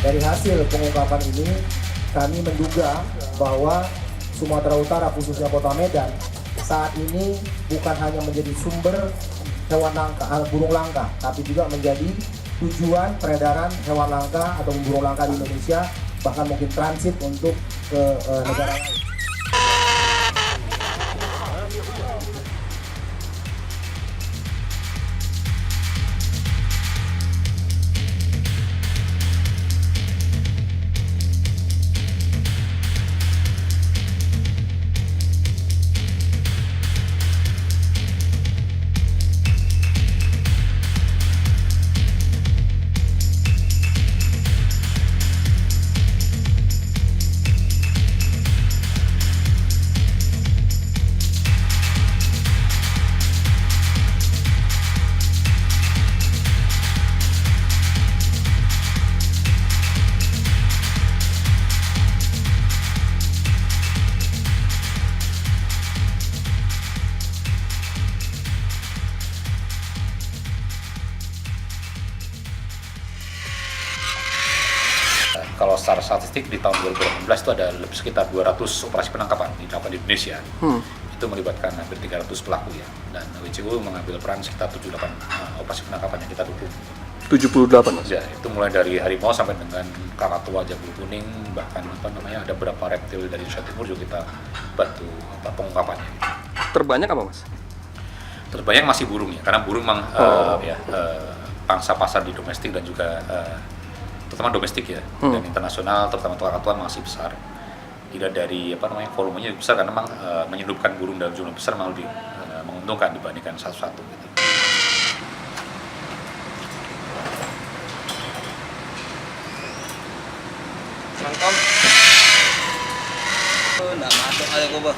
Dari hasil pengungkapan ini, kami menduga bahwa Sumatera Utara, khususnya Kota Medan, saat ini bukan hanya menjadi sumber hewan langka, burung langka, tapi juga menjadi tujuan peredaran hewan langka atau burung langka di Indonesia, bahkan mungkin transit untuk ke negara lain. Kalau secara statistik di tahun 2018 itu ada lebih sekitar 200 operasi penangkapan dilakukan di Indonesia. Itu melibatkan hampir 300 pelaku ya. Dan WCU mengambil peran sekitar 78 operasi penangkapan yang kita dukung. 78 Mas? Ya, itu mulai dari harimau sampai dengan kakatua, jambul kuning, bahkan ada beberapa reptil dari Indonesia Timur juga kita bantu pengungkapannya. Terbanyak apa Mas? Terbanyak masih burung ya, karena burung memang pangsa pasar di domestik dan juga terutama domestik ya, dan internasional, terutama kakatua masih besar. Tidak dari volumenya besar karena memang menyelundupkan burung dalam jumlah besar memang lebih menguntungkan dibandingkan satu-satu gitu. Mantap. Nggak masuk aja gua,